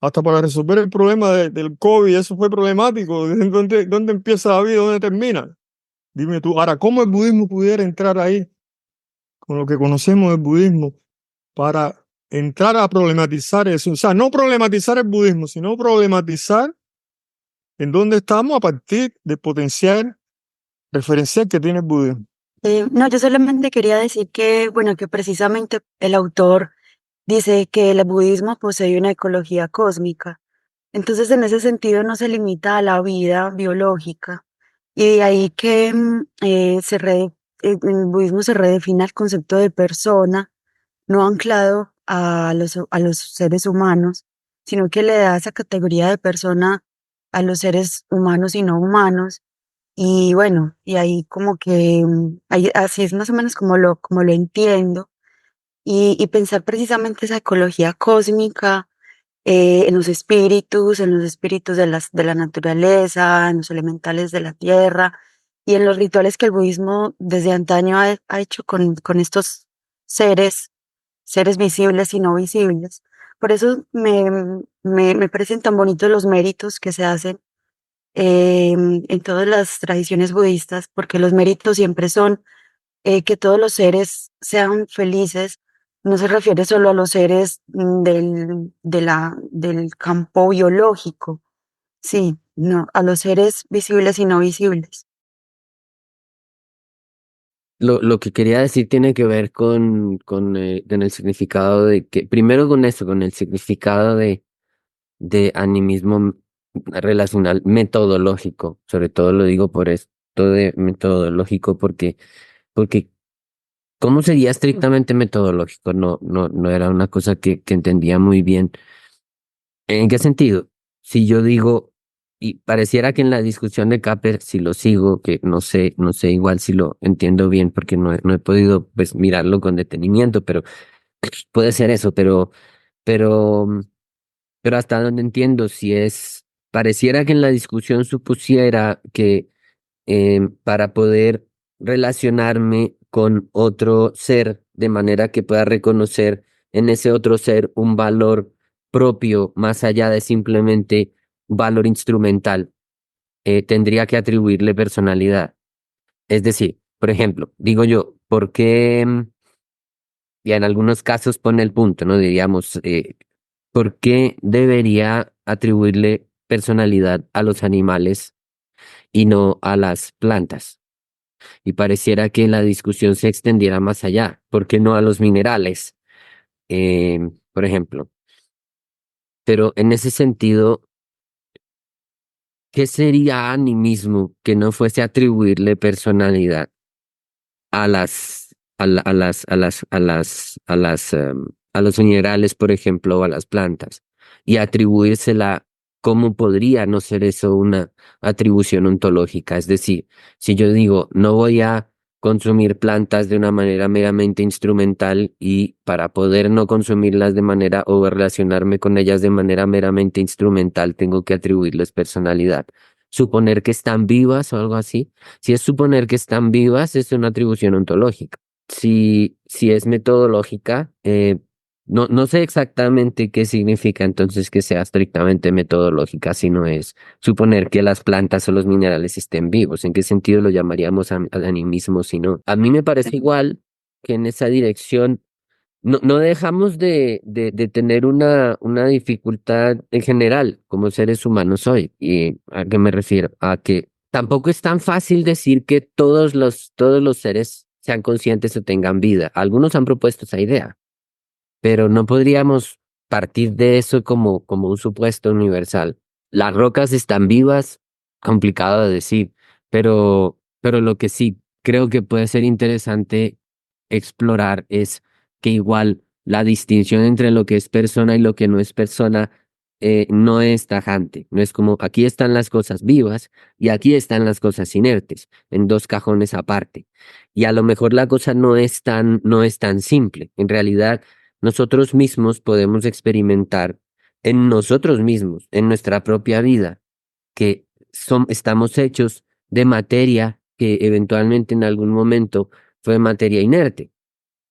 Hasta para resolver el problema del COVID, eso fue problemático. ¿Dónde empieza la vida? ¿Dónde termina? Dime tú. Ahora, ¿cómo el budismo pudiera entrar ahí con lo que conocemos del budismo para entrar a problematizar eso? O sea, no problematizar el budismo, sino problematizar en dónde estamos a partir del potencial referencial que tiene el budismo. No, yo solamente quería decir que, bueno, que precisamente el autor dice que el budismo posee una ecología cósmica. Entonces, en ese sentido, no se limita a la vida biológica. Y de ahí que el budismo se redefina el concepto de persona, no anclado a los seres humanos, sino que le da esa categoría de persona a los seres humanos y no humanos. Y bueno, y ahí como que, así es más o menos como lo entiendo. Y pensar precisamente esa ecología cósmica en los espíritus de la naturaleza, en los elementales de la tierra y en los rituales que el budismo desde antaño ha hecho con estos seres, seres visibles y no visibles. Por eso me parecen tan bonitos los méritos que se hacen en todas las tradiciones budistas, porque los méritos siempre son que todos los seres sean felices. No se refiere solo a los seres del campo biológico, sí, no, a los seres visibles y no visibles. Lo que quería decir tiene que ver con el significado de que, primero con esto, con el significado de animismo relacional metodológico. Sobre todo lo digo por esto de metodológico, porque ¿cómo sería estrictamente metodológico? No era una cosa que entendía muy bien. ¿En qué sentido? Si yo digo, y pareciera que en la discusión de Capper, si lo sigo, que no sé igual si lo entiendo bien, porque no he podido pues mirarlo con detenimiento, pero puede ser eso, pero, pero hasta donde entiendo, si es pareciera que en la discusión supusiera que para poder relacionarme con otro ser de manera que pueda reconocer en ese otro ser un valor propio más allá de simplemente un valor instrumental, tendría que atribuirle personalidad. Es decir, por ejemplo, digo yo, ¿por qué? Y en algunos casos pone el punto, ¿no? Diríamos, ¿por qué debería atribuirle personalidad a los animales y no a las plantas? Y pareciera que la discusión se extendiera más allá. ¿Por qué no a los minerales? Por ejemplo. Pero en ese sentido, ¿qué sería animismo que no fuese atribuirle personalidad a a los minerales, por ejemplo, o a las plantas, y atribuírsela? ¿Cómo podría no ser eso una atribución ontológica? Es decir, si yo digo, no voy a consumir plantas de una manera meramente instrumental y para poder no consumirlas de manera o relacionarme con ellas de manera meramente instrumental, tengo que atribuirles personalidad. Suponer que están vivas o algo así. Si es suponer que están vivas, es una atribución ontológica. Si es metodológica, no sé exactamente qué significa entonces que sea estrictamente metodológica, si no es suponer que las plantas o los minerales estén vivos. ¿En qué sentido lo llamaríamos animismo si no? A mí me parece igual que en esa dirección no dejamos de tener una dificultad en general como seres humanos hoy. ¿Y a qué me refiero? A que tampoco es tan fácil decir que todos los seres sean conscientes o tengan vida. Algunos han propuesto esa idea, pero no podríamos partir de eso como un supuesto universal. Las rocas están vivas, complicado de decir, pero lo que sí creo que puede ser interesante explorar es que igual la distinción entre lo que es persona y lo que no es persona no es tajante. No es como aquí están las cosas vivas y aquí están las cosas inertes, en dos cajones aparte. Y a lo mejor la cosa no es tan simple. En realidad, nosotros mismos podemos experimentar en nosotros mismos, en nuestra propia vida, que estamos hechos de materia que eventualmente en algún momento fue materia inerte.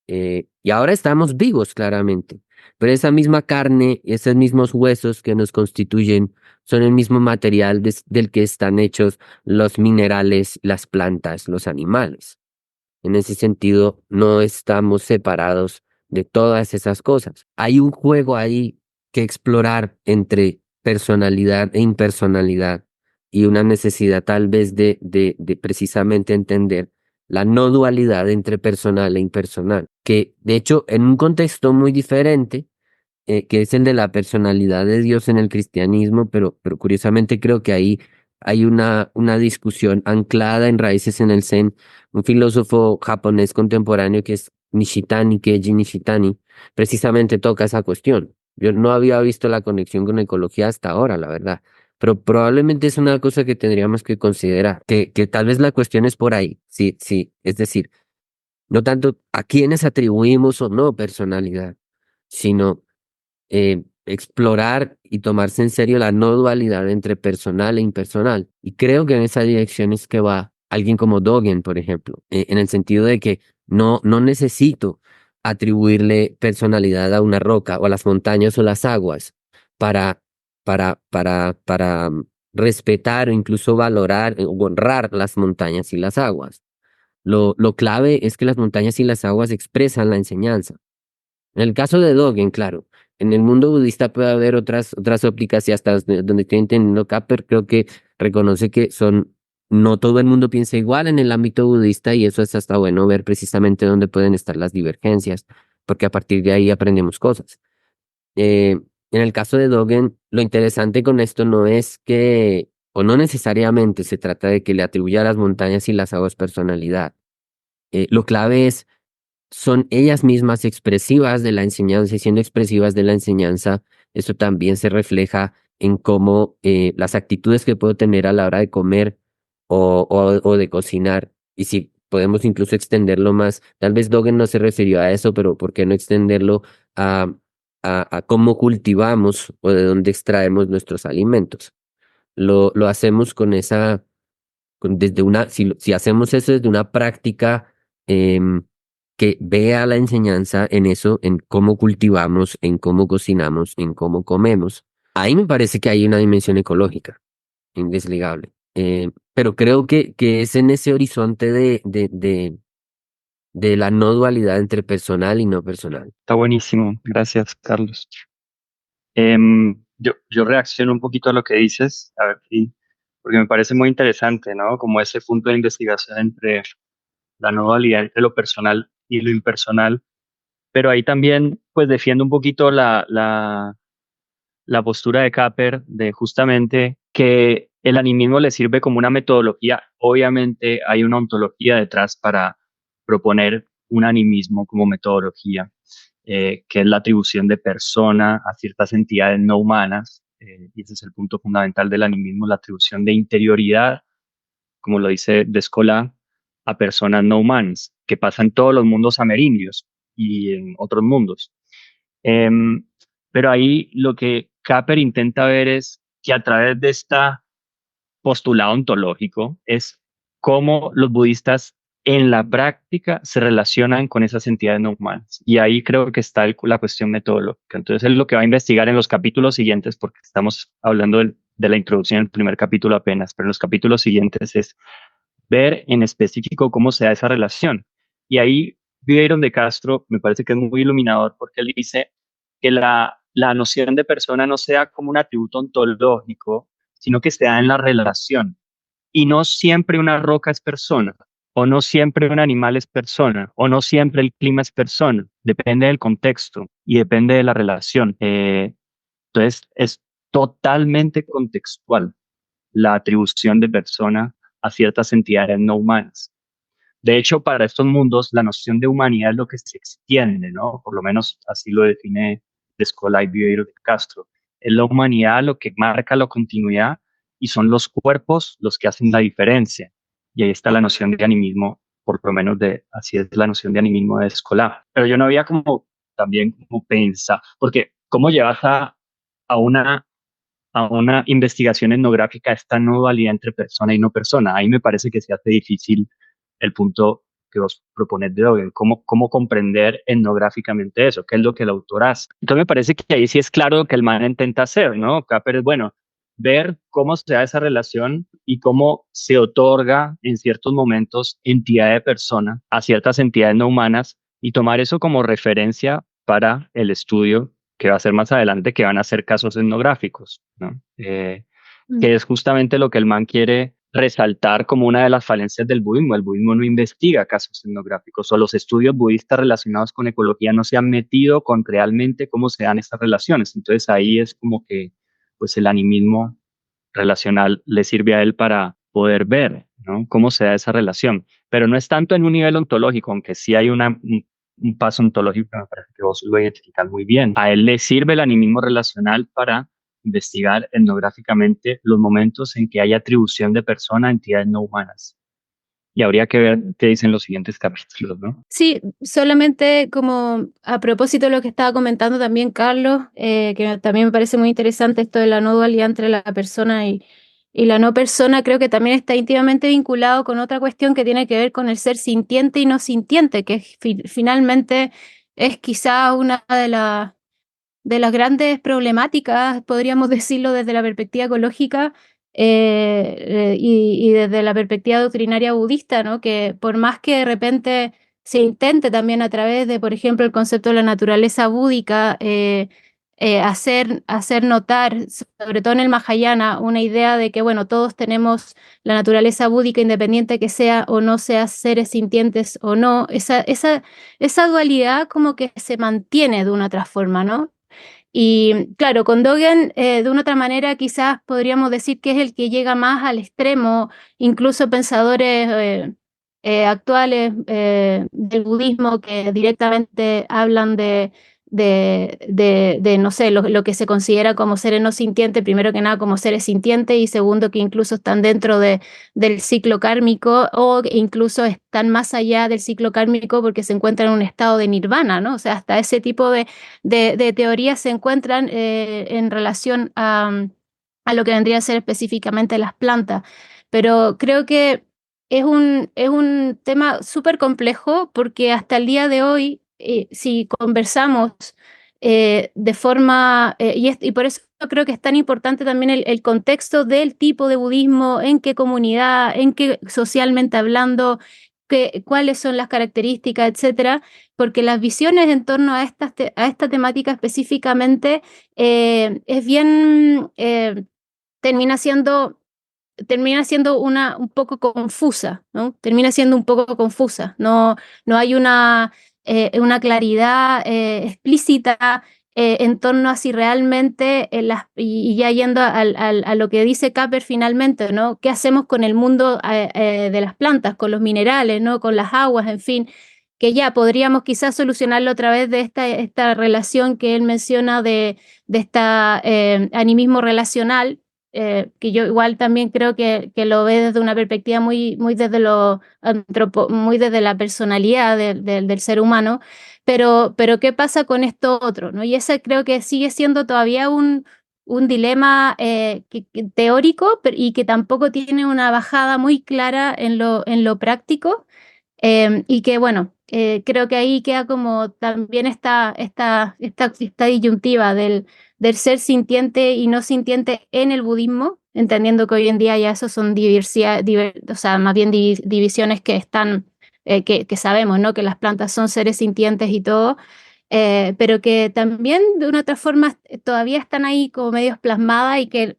Y ahora estamos vivos, claramente, pero esa misma carne, esos mismos huesos que nos constituyen, son el mismo material del que están hechos los minerales, las plantas, los animales. En ese sentido, no estamos separados de todas esas cosas. Hay un juego ahí que explorar entre personalidad e impersonalidad y una necesidad tal vez de precisamente entender la no dualidad entre personal e impersonal, que de hecho en un contexto muy diferente, que es el de la personalidad de Dios en el cristianismo, pero curiosamente creo que ahí hay una discusión anclada en raíces en el Zen. Un filósofo japonés contemporáneo que es Keiji Nishitani, precisamente toca esa cuestión. Yo no había visto la conexión con ecología hasta ahora, la verdad, pero probablemente es una cosa que tendríamos que considerar, que tal vez la cuestión es por ahí, sí, sí, es decir, no tanto a quiénes atribuimos o no personalidad, sino explorar y tomarse en serio la no dualidad entre personal e impersonal. Y creo que en esa dirección es que va alguien como Dogen, por ejemplo, en el sentido de que no necesito atribuirle personalidad a una roca o a las montañas o las aguas para, para respetar o incluso valorar o honrar las montañas y las aguas. Lo clave es que las montañas y las aguas expresan la enseñanza. En el caso de Dogen, claro, en el mundo budista puede haber otras ópticas y hasta donde estoy entendiendo Capper, creo que reconoce que no todo el mundo piensa igual en el ámbito budista y eso es hasta bueno ver precisamente dónde pueden estar las divergencias, porque a partir de ahí aprendemos cosas. En el caso de Dogen, lo interesante con esto no es que, o no necesariamente se trata de que le atribuya a las montañas y las aguas personalidad. Lo clave son ellas mismas expresivas de la enseñanza y siendo expresivas de la enseñanza, eso también se refleja en cómo las actitudes que puedo tener a la hora de comer o de cocinar. Y si podemos incluso extenderlo más, tal vez Dogen no se refirió a eso, pero ¿por qué no extenderlo a cómo cultivamos o de dónde extraemos nuestros alimentos? lo hacemos con esa, desde una, si hacemos eso desde una práctica que vea la enseñanza en eso, en cómo cultivamos, en cómo cocinamos, en cómo comemos, ahí me parece que hay una dimensión ecológica indesligable. Pero creo que es en ese horizonte de la no dualidad entre personal y no personal. Está buenísimo. Gracias, Carlos. Yo reacciono un poquito a lo que dices, a ver si, porque me parece muy interesante, ¿no? Como ese punto de investigación entre la no dualidad entre lo personal y lo impersonal, pero ahí también, pues, defiendo un poquito la postura de Capper de justamente que el animismo le sirve como una metodología. Obviamente hay una ontología detrás para proponer un animismo como metodología, que es la atribución de persona a ciertas entidades no humanas, y ese es el punto fundamental del animismo, la atribución de interioridad, como lo dice Descola, a personas no humanas, que pasa en todos los mundos amerindios y en otros mundos. Em, pero ahí lo que Capper intenta ver es que a través de este postulado ontológico es cómo los budistas en la práctica se relacionan con esas entidades no humanas. Y ahí creo que está la cuestión metodológica. Entonces es lo que va a investigar en los capítulos siguientes, porque estamos hablando de la introducción del primer capítulo apenas, pero en los capítulos siguientes es ver en específico cómo se da esa relación. Y ahí Viveiron de Castro me parece que es muy iluminador porque él dice que la noción de persona no sea como un atributo ontológico, sino que se da en la relación. Y no siempre una roca es persona, o no siempre un animal es persona, o no siempre el clima es persona. Depende del contexto y depende de la relación. Entonces, es totalmente contextual la atribución de persona a ciertas entidades no humanas. De hecho, para estos mundos, la noción de humanidad es lo que se extiende, ¿no? Por lo menos así lo define Descola y Vieiro de Castro. Es la humanidad lo que marca la continuidad y son los cuerpos los que hacen la diferencia. Y ahí está la noción de animismo, por lo menos así es la noción de animismo de Descola. Pero yo no había como también como pensar, porque ¿cómo llevas a una investigación etnográfica esta no dualidad entre persona y no persona? Ahí me parece que se hace difícil el punto que vos propones de Dogen, cómo comprender etnográficamente eso, qué es lo que el autor hace. Entonces me parece que ahí sí es claro lo que el man intenta hacer, ¿no? Capper es, bueno, ver cómo se da esa relación y cómo se otorga en ciertos momentos entidad de persona a ciertas entidades no humanas y tomar eso como referencia para el estudio que va a ser más adelante, que van a ser casos etnográficos, ¿no? Que es justamente lo que el man quiere resaltar como una de las falencias del budismo. El budismo no investiga casos etnográficos o los estudios budistas relacionados con ecología no se han metido con realmente cómo se dan estas relaciones. Entonces ahí es como que pues el animismo relacional le sirve a él para poder ver, ¿no? Cómo se da esa relación. Pero no es tanto en un nivel ontológico, aunque sí hay un paso ontológico que me parece que vos lo identificas muy bien. A él le sirve el animismo relacional para investigar etnográficamente los momentos en que hay atribución de persona a entidades no humanas. Y habría que ver qué dicen los siguientes capítulos, ¿no? Sí, solamente como a propósito de lo que estaba comentando también Carlos, que también me parece muy interesante esto de la no dualidad entre la persona y la no persona, creo que también está íntimamente vinculado con otra cuestión que tiene que ver con el ser sintiente y no sintiente, que finalmente es quizá una de las grandes problemáticas, podríamos decirlo desde la perspectiva ecológica y desde la perspectiva doctrinaria budista, ¿no? Que por más que de repente se intente también a través de, por ejemplo, el concepto de la naturaleza búdica, hacer notar, sobre todo en el Mahayana, una idea de que, bueno, todos tenemos la naturaleza búdica independiente que sea o no sea seres sintientes o no, esa dualidad como que se mantiene de una otra forma, ¿no? Y claro, con Dogen, de una otra manera, quizás podríamos decir que es el que llega más al extremo, incluso pensadores actuales del budismo que directamente hablan no sé, lo que se considera como seres no sintientes, primero que nada como seres sintientes y segundo que incluso están dentro del ciclo kármico o incluso están más allá del ciclo kármico porque se encuentran en un estado de nirvana, ¿no? O sea, hasta ese tipo de teorías se encuentran en relación a lo que vendría a ser específicamente las plantas. Pero creo que es un tema súper complejo porque hasta el día de hoy, si conversamos de forma, y por eso creo que es tan importante también el contexto del tipo de budismo, en qué comunidad, en qué socialmente hablando, cuáles son las características, etcétera, porque las visiones en torno a esta temática específicamente es bien, termina siendo un poco confusa, ¿no? Termina siendo un poco confusa. No hay una claridad explícita en torno a si realmente, y ya yendo a lo que dice Capper finalmente, ¿no? ¿Qué hacemos con el mundo de las plantas, con los minerales, ¿no? Con las aguas, en fin? Que ya podríamos quizás solucionarlo a través de esta relación que él menciona de esta animismo relacional, que yo igual también creo que lo ve desde una perspectiva muy desde muy desde la personalidad del ser humano, pero ¿qué pasa con esto otro, ¿no? Y ese creo que sigue siendo todavía un dilema teórico y que tampoco tiene una bajada muy clara en lo práctico, y que bueno, creo que ahí queda como también esta disyuntiva del ser sintiente y no sintiente en el budismo, entendiendo que hoy en día ya eso son o sea, más bien divisiones que están, que sabemos, ¿no? Que las plantas son seres sintientes y todo, pero que también de una otra forma todavía están ahí como medios plasmadas y que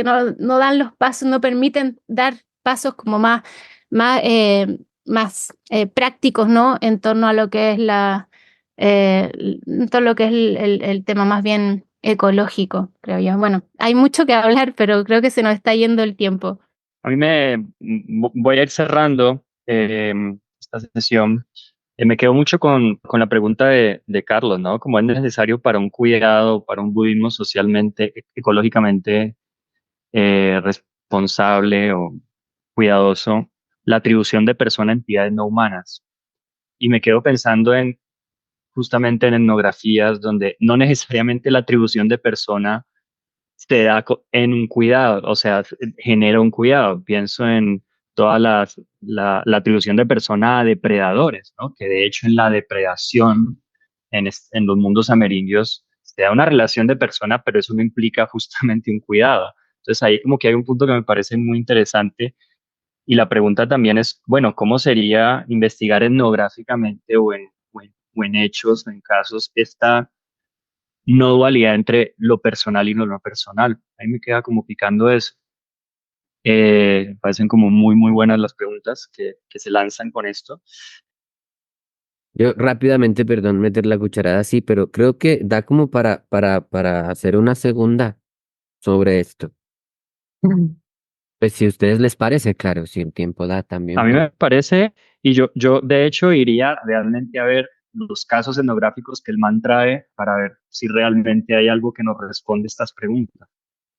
no dan los pasos, no permiten dar pasos como más prácticos, ¿no? En torno a lo que es en todo lo que es el tema más bien ecológico, creo yo. Bueno, hay mucho que hablar, pero creo que se nos está yendo el tiempo. A mí voy a ir cerrando esta sesión. Me quedo mucho con la pregunta de Carlos, ¿no? ¿Cómo es necesario para un cuidado, para un budismo socialmente, ecológicamente responsable o cuidadoso, la atribución de persona a entidades no humanas? Y me quedo pensando justamente en etnografías donde no necesariamente la atribución de persona se da en un cuidado, o sea, genera un cuidado. Pienso en toda la atribución de persona a depredadores, ¿no? Que de hecho en la depredación, en los mundos amerindios, se da una relación de persona, pero eso no implica justamente un cuidado. Entonces ahí como que hay un punto que me parece muy interesante y la pregunta también es, bueno, ¿cómo sería investigar etnográficamente o en hechos, o en casos, esta no dualidad entre lo personal y lo no personal? Ahí me queda como picando eso. Me parecen como muy buenas las preguntas que se lanzan con esto. Yo rápidamente, perdón, meter la cucharada así, pero creo que da como para hacer una segunda sobre esto. Pues si a ustedes les parece, claro, si el tiempo da A también, mí pues. me parece, y yo de hecho iría realmente a ver los casos etnográficos que el man trae para ver si realmente hay algo que nos responde estas preguntas.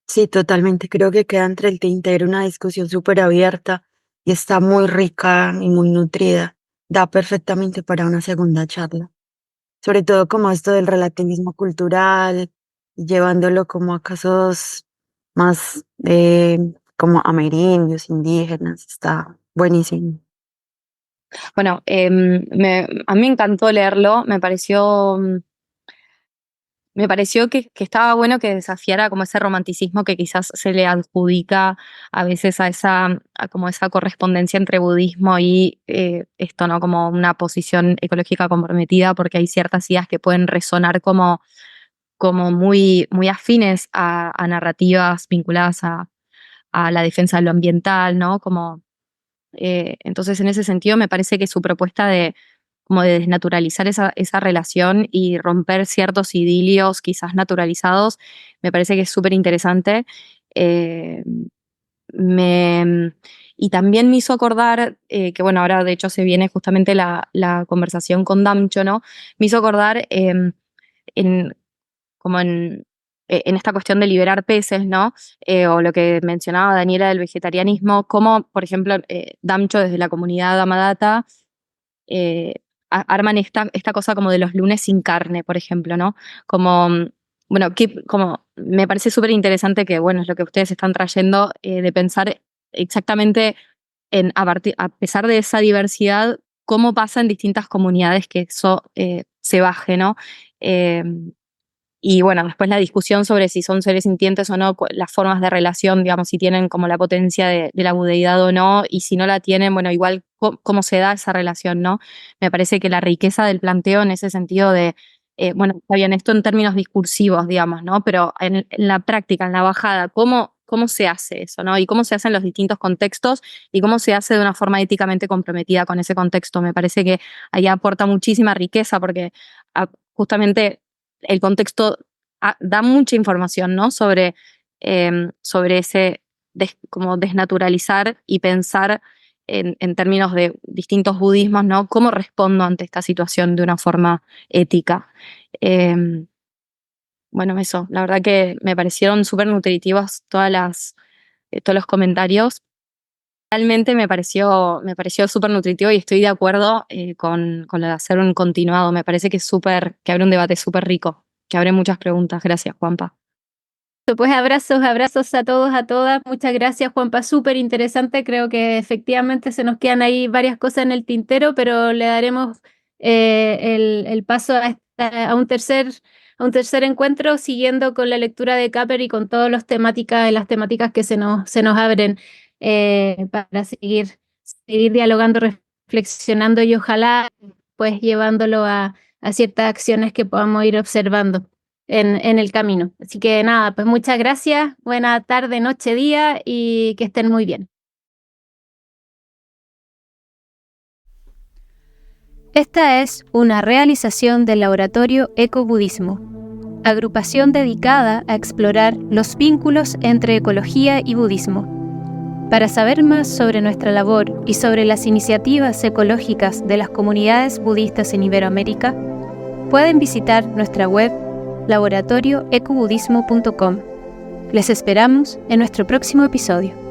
Sí, totalmente. Creo que queda entre el tintero una discusión súper abierta y está muy rica y muy nutrida. Da perfectamente para una segunda charla. Sobre todo como esto del relativismo cultural, llevándolo como a casos más como amerindios, indígenas. Está buenísimo. Bueno, a mí me encantó leerlo, me pareció que estaba bueno que desafiara como ese romanticismo que quizás se le adjudica a veces a como esa correspondencia entre budismo y esto, ¿no? Como una posición ecológica comprometida, porque hay ciertas ideas que pueden resonar como muy afines a narrativas vinculadas a la defensa de lo ambiental, ¿no? Entonces, en ese sentido, me parece que su propuesta como de desnaturalizar esa relación y romper ciertos idilios quizás naturalizados, me parece que es súper interesante. Eh, me- y también me hizo acordar, que bueno, ahora de hecho se viene justamente la conversación con Damcho, ¿no? Me hizo acordar en, como en esta cuestión de liberar peces, ¿no? O lo que mencionaba Daniela del vegetarianismo, como, por ejemplo, Damcho desde la comunidad Amadata arman esta cosa como de los lunes sin carne, por ejemplo, ¿no? Como bueno, como me parece súper interesante que, bueno, es lo que ustedes están trayendo, de pensar exactamente a pesar de esa diversidad, cómo pasa en distintas comunidades que eso se baje, ¿no? Y bueno, después la discusión sobre si son seres sintientes o no, las formas de relación, digamos, si tienen como la potencia de la budeidad o no, y si no la tienen, bueno, igual cómo se da esa relación, ¿no? Me parece que la riqueza del planteo en ese sentido de, bueno, está bien, esto en términos discursivos, digamos, ¿no? Pero en la práctica, en la bajada, ¿cómo se hace eso, ¿no? Y cómo se hace en los distintos contextos y cómo se hace de una forma éticamente comprometida con ese contexto. Me parece que ahí aporta muchísima riqueza porque justamente el contexto da mucha información, ¿no? Sobre ese como desnaturalizar y pensar en términos de distintos budismos, ¿no? ¿Cómo respondo ante esta situación de una forma ética? Bueno, eso, la verdad que me parecieron súper nutritivos todos los comentarios. Realmente me pareció súper nutritivo y estoy de acuerdo con lo de hacer un continuado. Me parece que que abre un debate súper rico, que abre muchas preguntas. Gracias, Juanpa. Pues abrazos a todos, a todas. Muchas gracias, Juanpa. Súper interesante. Creo que efectivamente se nos quedan ahí varias cosas en el tintero, pero le daremos el paso a un tercer encuentro, siguiendo con la lectura de Capper y con todas las temáticas que se nos abren para seguir dialogando, reflexionando y ojalá pues llevándolo a ciertas acciones que podamos ir observando en el camino. Así que nada, pues muchas gracias, buena tarde, noche, día y que estén muy bien. Esta es una realización del Laboratorio Ecobudismo, agrupación dedicada a explorar los vínculos entre ecología y budismo. Para saber más sobre nuestra labor y sobre las iniciativas ecológicas de las comunidades budistas en Iberoamérica, pueden visitar nuestra web laboratorioecobudismo.com. Les esperamos en nuestro próximo episodio.